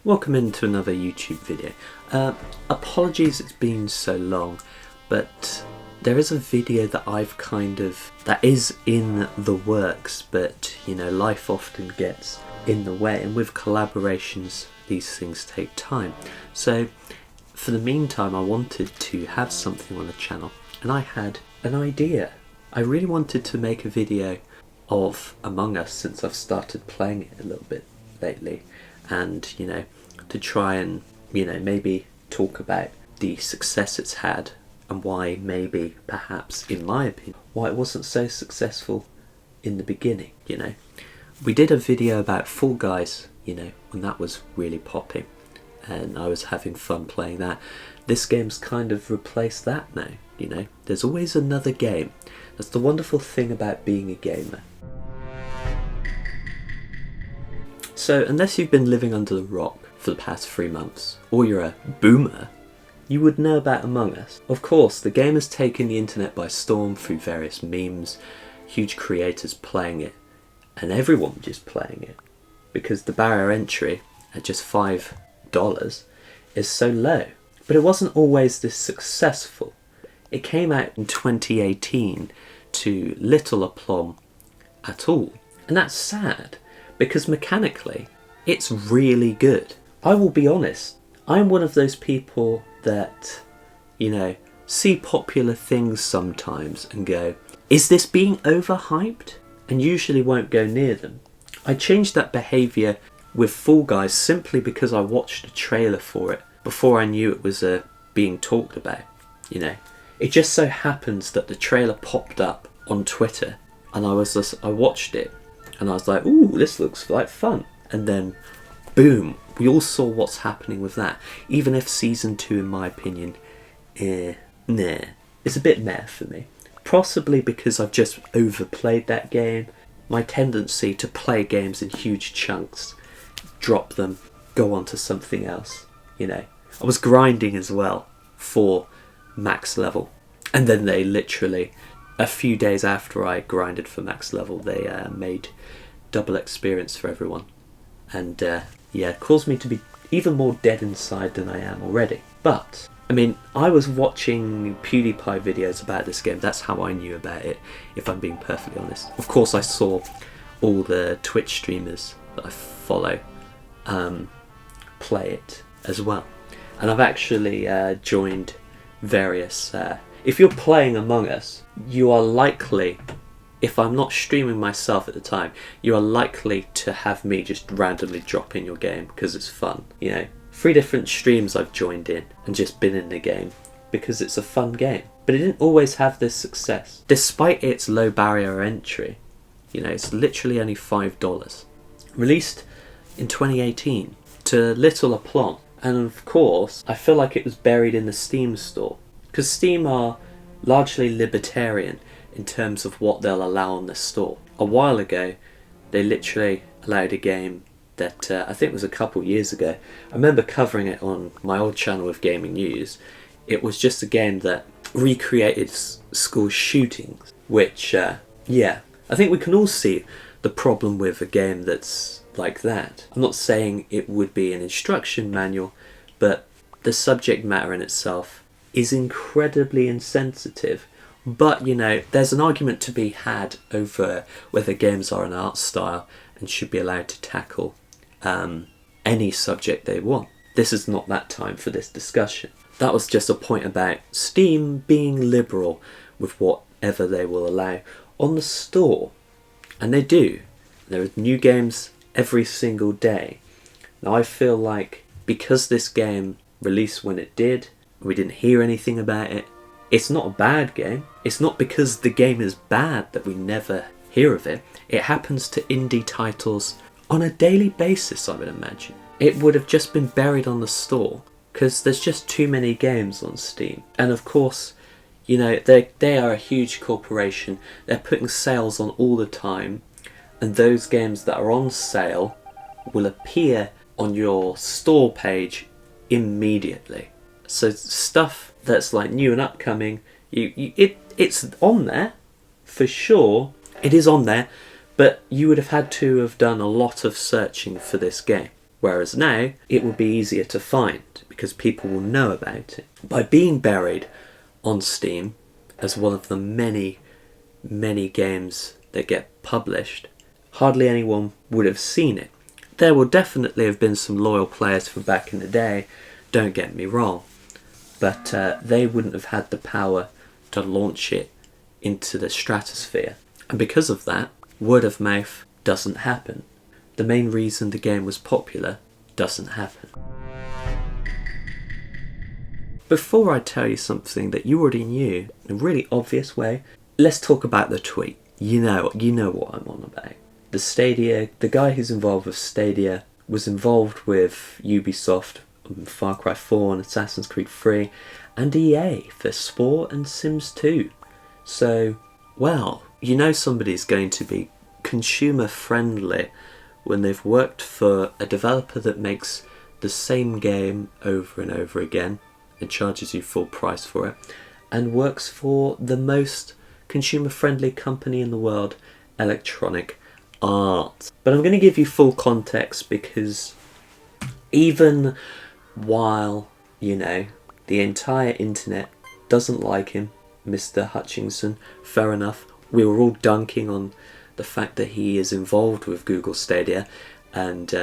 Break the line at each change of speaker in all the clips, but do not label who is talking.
Welcome into another YouTube video. Apologies it's been so long, but there is a video that that is in the works, but you know, life often gets in the way, and with collaborations these things take time. So for the meantime I wanted to have something on the channel, and I had an idea. I really wanted to make a video of Among Us since I've started playing it a little bit lately, and you know, to try and maybe talk about the success it's had and why maybe, perhaps in my opinion, why it wasn't so successful in the beginning. We did a video about Fall Guys, when that was really popping, and I was having fun playing that. This game's kind of replaced that now. There's always another game. That's the wonderful thing about being a gamer. So unless you've been living under the rock for the past 3 months, or you're a boomer, you would know about Among Us. Of course, the game has taken the internet by storm through various memes, huge creators playing it, and everyone just playing it, because the barrier entry at just $5 is so low. But it wasn't always this successful. It came out in 2018 to little aplomb at all, and that's sad, because mechanically it's really good. I will be honest, I'm one of those people that, see popular things sometimes and go, is this being overhyped? And usually won't go near them. I changed that behaviour with Fall Guys simply because I watched a trailer for it before I knew it was being talked about. It just so happens that the trailer popped up on Twitter, and I watched it and I was like, ooh, this looks like fun. And then boom, we all saw what's happening with that. Even if season 2, in my opinion, it's a bit meh for me. Possibly because I've just overplayed that game. My tendency to play games in huge chunks, drop them, go on to something else. I was grinding as well for max level, and then they literally, a few days after I grinded for max level, they made double experience for everyone, and it caused me to be even more dead inside than I am already. But I was watching PewDiePie videos about this game. That's how I knew about it, if I'm being perfectly honest. Of course I saw all the Twitch streamers that I follow play it as well, and I've actually joined various if you're playing Among Us, you are likely, if I'm not streaming myself at the time, you are likely to have me just randomly drop in your game because it's fun. 3 different streams I've joined in and just been in the game because it's a fun game. But it didn't always have this success. Despite its low barrier entry, it's literally only $5. Released in 2018 to little aplomb. And of course, I feel like it was buried in the Steam store, because Steam are largely libertarian in terms of what they'll allow on the store. A while ago, they literally allowed a game that I think was a couple years ago. I remember covering it on my old channel with Gaming News. It was just a game that recreated school shootings, which, I think we can all see the problem with a game that's like that. I'm not saying it would be an instruction manual, but the subject matter in itself is incredibly insensitive. But there's an argument to be had over whether games are an art style and should be allowed to tackle any subject they want. This is not that time for this discussion. That was just a point about Steam being liberal with whatever they will allow on the store. And they do. There are new games every single day. Now I feel like because this game released when it did, we didn't hear anything about it, it's not a bad game. It's not because the game is bad that we never hear of it. It happens to indie titles on a daily basis, I would imagine. It would have just been buried on the store because there's just too many games on Steam. And of course, they are a huge corporation. They're putting sales on all the time, and those games that are on sale will appear on your store page immediately. So stuff that's like new and upcoming, it's on there for sure. It is on there, but you would have had to have done a lot of searching for this game. Whereas now, it will be easier to find because people will know about it. By being buried on Steam as one of the many, many games that get published, hardly anyone would have seen it. There will definitely have been some loyal players from back in the day, don't get me wrong, but they wouldn't have had the power to launch it into the stratosphere. And because of that, word of mouth doesn't happen. The main reason the game was popular doesn't happen. Before I tell you something that you already knew in a really obvious way, let's talk about the tweet. You know what I'm on about. The guy who's involved with Stadia was involved with Ubisoft, Far Cry 4 and Assassin's Creed 3, and EA for Spore and Sims 2. So, well, you know somebody's going to be consumer friendly when they've worked for a developer that makes the same game over and over again and charges you full price for it, and works for the most consumer friendly company in the world, Electronic Arts. But I'm going to give you full context because even while, the entire internet doesn't like him, Mr. Hutchinson, fair enough, we were all dunking on the fact that he is involved with Google Stadia, and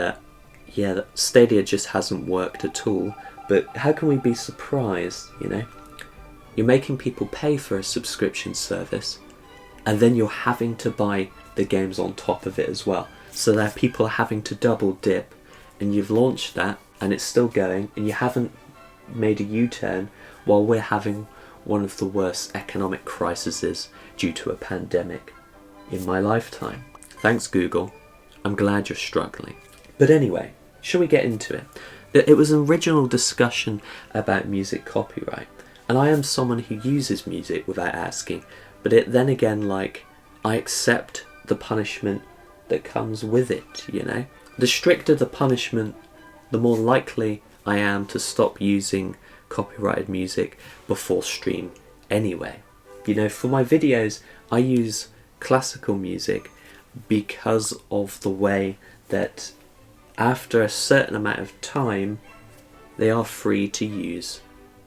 Stadia just hasn't worked at all. But how can we be surprised, You're making people pay for a subscription service, and then you're having to buy the games on top of it as well. So that people are having to double dip, and you've launched that, and it's still going, and you haven't made a U-turn while we're having one of the worst economic crises due to a pandemic in my lifetime. Thanks, Google. I'm glad you're struggling. But anyway, shall we get into it? It was an original discussion about music copyright, and I am someone who uses music without asking, but then again, I accept the punishment that comes with it, The stricter the punishment, the more likely I am to stop using copyrighted music before stream anyway. For my videos, I use classical music because of the way that after a certain amount of time, they are free to use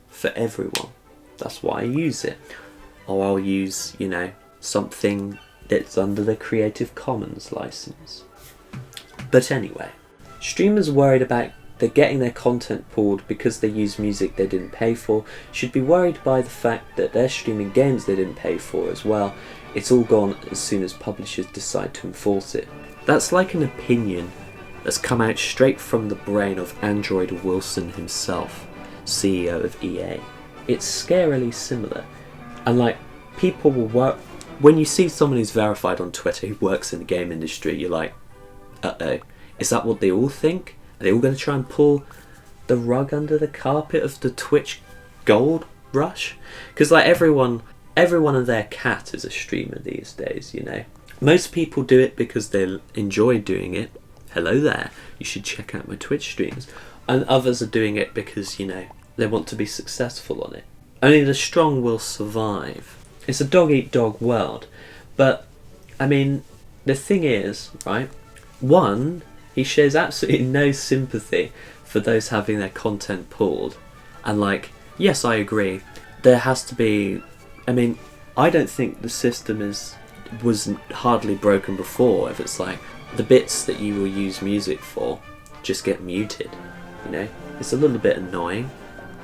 for everyone. That's why I use it. Or I'll use, something that's under the Creative Commons license. But anyway, streamers worried about they're getting their content pulled because they use music they didn't pay for should be worried by the fact that they're streaming games they didn't pay for as well. It's all gone as soon as publishers decide to enforce it. That's like an opinion that's come out straight from the brain of Android Wilson himself, CEO of EA. It's scarily similar. And people will work... When you see someone who's verified on Twitter who works in the game industry, you're like, uh-oh, is that what they all think? Are they all going to try and pull the rug under the carpet of the Twitch gold rush? Because everyone and their cat is a streamer these days, Most people do it because they enjoy doing it. Hello there, you should check out my Twitch streams. And others are doing it because, they want to be successful on it. Only the strong will survive. It's a dog-eat-dog world. But, the thing is, right, one, he shares absolutely no sympathy for those having their content pulled. And yes, I agree. There has to be... I don't think the system was hardly broken before. If it's the bits that you will use music for just get muted. It's a little bit annoying,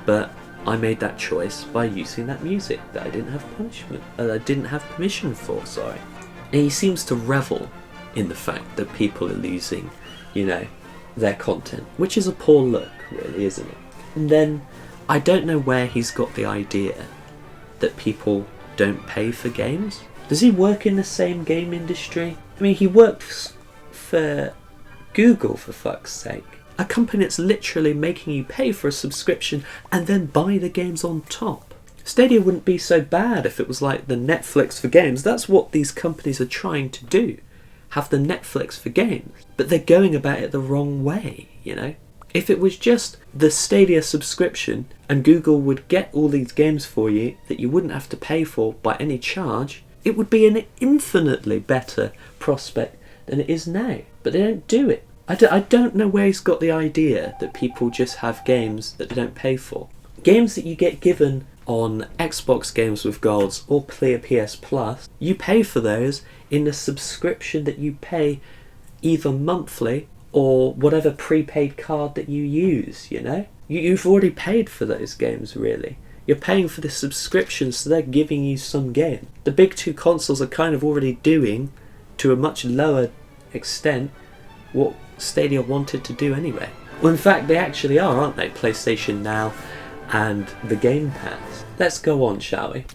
but I made that choice by using that music that I didn't have permission for. Sorry. And he seems to revel in the fact that people are losing, their content, which is a poor look, really, isn't it? And then I don't know where he's got the idea that people don't pay for games. Does he work in the same game industry? He works for Google, for fuck's sake. A company that's literally making you pay for a subscription and then buy the games on top. Stadia wouldn't be so bad if it was like the Netflix for games. That's what these companies are trying to do. Have the Netflix for games. But they're going about it the wrong way, If it was just the Stadia subscription and Google would get all these games for you that you wouldn't have to pay for by any charge, it would be an infinitely better prospect than it is now. But they don't do it. I don't know where he's got the idea that people just have games that they don't pay for. Games that you get given on Xbox Games with Golds or Clear PS Plus, you pay for those in the subscription that you pay either monthly or whatever prepaid card that you use, you know? You've already paid for those games, really. You're paying for the subscription, so they're giving you some game. The big two consoles are kind of already doing, to a much lower extent, what Stadia wanted to do anyway. Well, in fact, they actually are, aren't they? PlayStation Now and the Game Pass. Let's go on, shall we?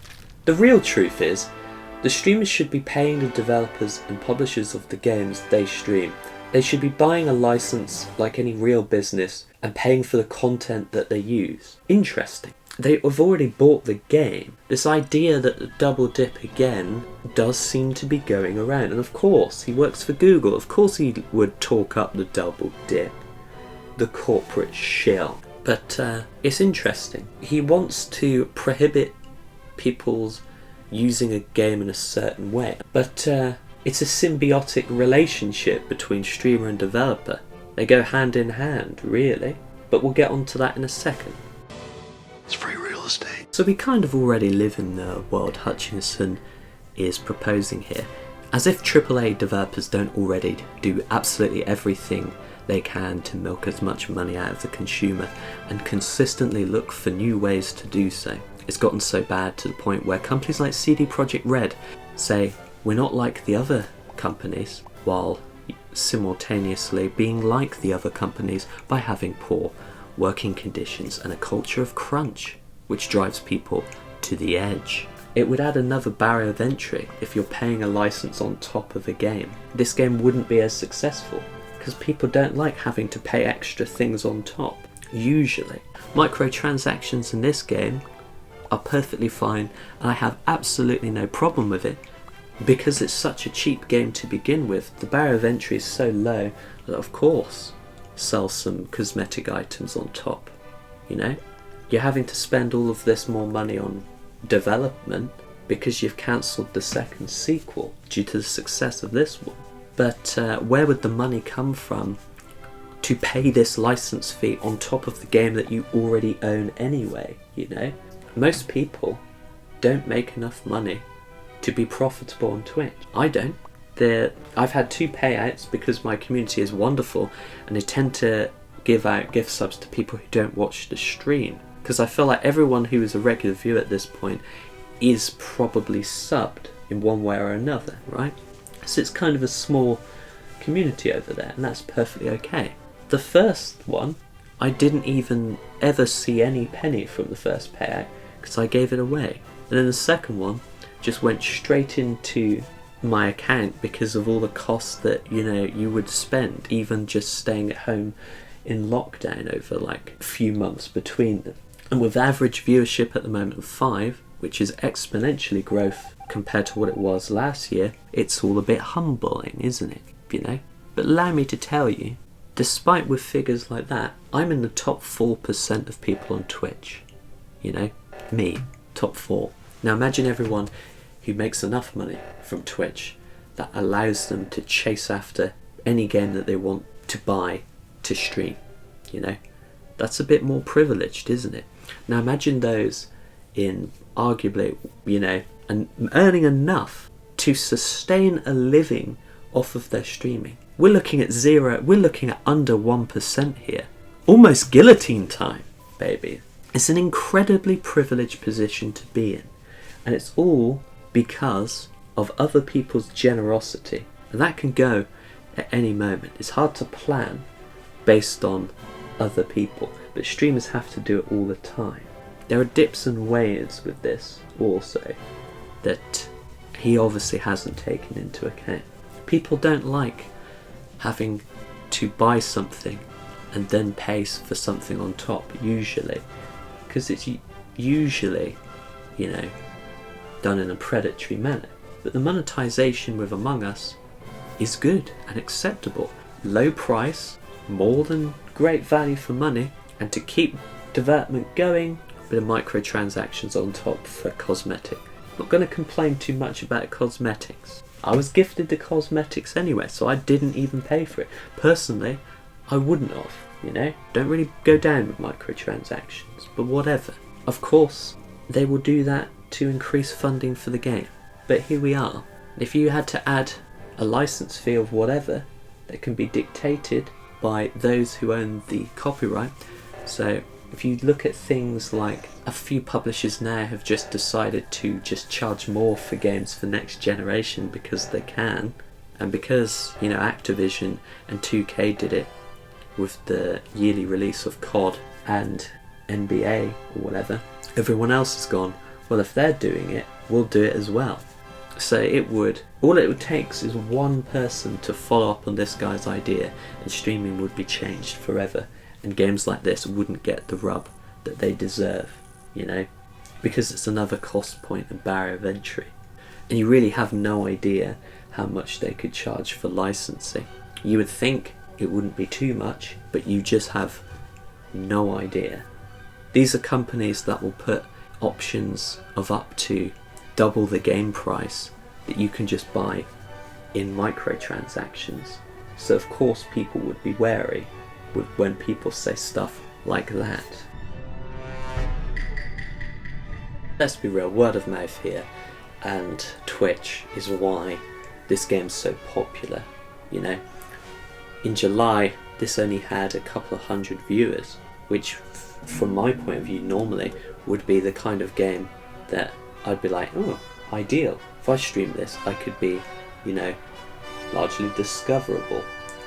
The real truth is, the streamers should be paying the developers and publishers of the games they stream. They should be buying a license like any real business and paying for the content that they use. Interesting. They have already bought the game. This idea that the double dip again does seem to be going around. And of course, he works for Google. Of course he would talk up the double dip. The corporate shill. But it's interesting. He wants to prohibit people's using a game in a certain way. But it's a symbiotic relationship between streamer and developer. They go hand in hand, really. But we'll get onto that in a second.
It's free real estate.
So we kind of already live in the world Hutchinson is proposing here. As if AAA developers don't already do absolutely everything they can to milk as much money out of the consumer and consistently look for new ways to do so. It's gotten so bad to the point where companies like CD Projekt Red say, we're not like the other companies, while simultaneously being like the other companies by having poor working conditions and a culture of crunch, which drives people to the edge. It would add another barrier of entry if you're paying a license on top of a game. This game wouldn't be as successful, because people don't like having to pay extra things on top, usually. Microtransactions in this game are perfectly fine, and I have absolutely no problem with it, because it's such a cheap game to begin with. The barrier of entry is so low that of course sell some cosmetic items on top, you know? You're having to spend all of this more money on development because you've cancelled the second sequel due to the success of this one. But where would the money come from to pay this license fee on top of the game that you already own anyway, you know? Most people don't make enough money to be profitable on Twitch. I don't. I've had 2 payouts because my community is wonderful and they tend to give out gift subs to people who don't watch the stream, because I feel like everyone who is a regular viewer at this point is probably subbed in one way or another, right? So it's kind of a small community over there, and that's perfectly okay. The first one, I didn't even ever see any penny from the first payout because I gave it away. And then the second one just went straight into my account because of all the costs that, you know, you would spend even just staying at home in lockdown over like a few months between them. And with average viewership at the moment of 5, which is exponentially growth compared to what it was last year, it's all a bit humbling, isn't it? You know? But allow me to tell you, despite with figures like that, I'm in the top 4% of people on Twitch. You know? Me, top 4. Now imagine everyone who makes enough money from Twitch that allows them to chase after any game that they want to buy to stream, you know? That's a bit more privileged, isn't it? Now imagine those in arguably, you know, and earning enough to sustain a living off of their streaming. We're looking at under 1% here. Almost guillotine time, baby. It's an incredibly privileged position to be in. And it's all because of other people's generosity. And that can go at any moment. It's hard to plan based on other people, but streamers have to do it all the time. There are dips and waves with this also that he obviously hasn't taken into account. People don't like having to buy something and then pay for something on top, usually, because it's usually, you know, done in a predatory manner. But the monetization with Among Us is good and acceptable. Low price, more than great value for money, and to keep development going, a bit of microtransactions on top for cosmetic. Not going to complain too much about cosmetics. I was gifted the cosmetics anyway, so I didn't even pay for it. Personally, I wouldn't have, you know? Don't really go down with microtransactions, but whatever. Of course, they will do that to increase funding for the game. But here we are. If you had to add a license fee of whatever that can be dictated by those who own the copyright, so if you look at things like a few publishers now have just decided to just charge more for games for next generation because they can, and because, you know, Activision and 2K did it with the yearly release of COD and NBA or whatever, everyone else has gone, well, if they're doing it, we'll do it as well. So all it would take is one person to follow up on this guy's idea, and streaming would be changed forever, and games like this wouldn't get the rub that they deserve, you know, because it's another cost point and barrier of entry. And you really have no idea how much they could charge for licensing. You would think it wouldn't be too much, but you just have no idea. These are companies that will put options of up to double the game price that you can just buy in microtransactions. So of course people would be wary when people say stuff like that. Let's be real, word of mouth here, and Twitch is why this game's so popular, you know. In July, this only had a couple of hundred viewers, which from my point of view normally would be the kind of game that I'd be like, oh, ideal. If I stream this, I could be, you know, largely discoverable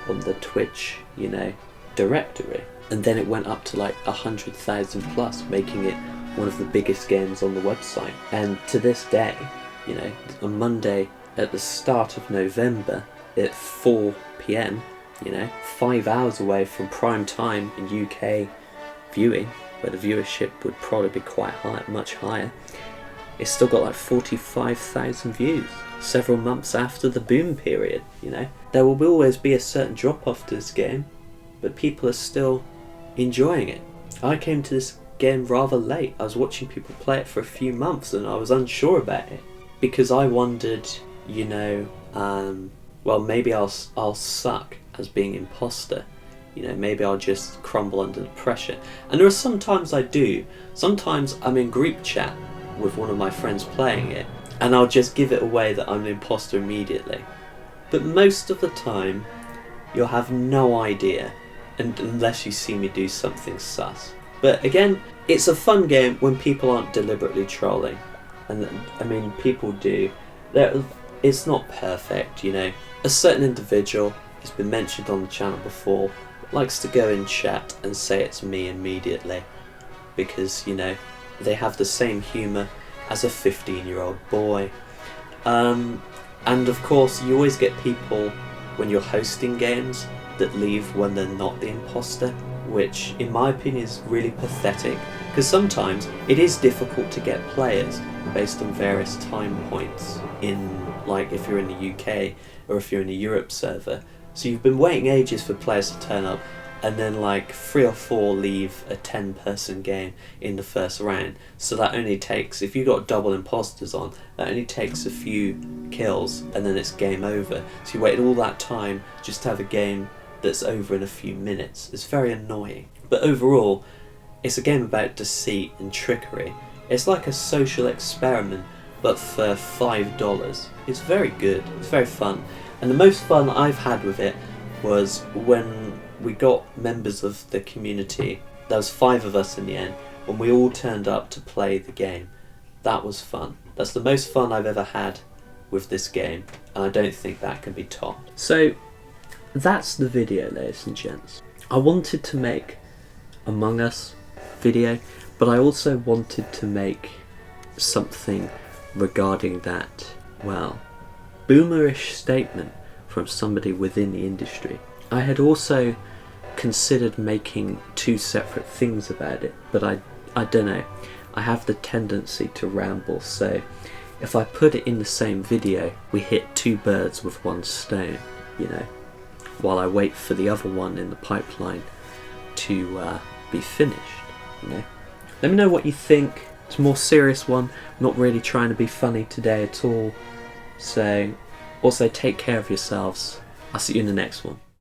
on the Twitch, you know, directory. And then it went up to like 100,000 plus, making it one of the biggest games on the website. And to this day, you know, on Monday at the start of November at 4 p.m, you know, 5 hours away from prime time in UK viewing, where the viewership would probably be quite high, much higher, it's still got like 45,000 views, several months after the boom period, you know. There will always be a certain drop off to this game, but people are still enjoying it. I came to this game rather late. I was watching people play it for a few months and I was unsure about it, because I wondered, you know, well, maybe I'll suck as being imposter. You know, maybe I'll just crumble under the pressure. And there are sometimes I do. Sometimes I'm in group chat with one of my friends playing it, and I'll just give it away that I'm an imposter immediately. But most of the time, you'll have no idea, and unless you see me do something sus. But again, it's a fun game when people aren't deliberately trolling. And I mean, people do. It's not perfect, you know. A certain individual who's been mentioned on the channel before likes to go in chat and say it's me immediately, because, you know, they have the same humour as a 15-year-old boy. And of course, you always get people when you're hosting games that leave when they're not the imposter, which in my opinion is really pathetic, because sometimes it is difficult to get players based on various time points in, like, if you're in the UK or if you're in a Europe server. So you've been waiting ages for players to turn up, and then like 3 or 4 leave a 10-person game in the first round. So that only takes, if you've got double imposters on, that only takes a few kills and then it's game over. So you waited all that time just to have a game that's over in a few minutes. It's very annoying. But overall, it's a game about deceit and trickery. It's like a social experiment, but for $5. It's very good, it's very fun. And the most fun I've had with it was when we got members of the community. There was 5 of us in the end, when we all turned up to play the game. That was fun. That's the most fun I've ever had with this game, and I don't think that can be topped. So that's the video, ladies and gents. I wanted to make Among Us video, but I also wanted to make something regarding that, well, boomerish statement from somebody within the industry. I had also considered making 2 separate things about it, but I don't know. I have the tendency to ramble, so if I put it in the same video, we hit 2 birds with 1 stone, you know, while I wait for the other one in the pipeline to be finished, you know. Let me know what you think. It's a more serious one. I'm not really trying to be funny today at all. So Also, take care of yourselves. I'll see you in the next one.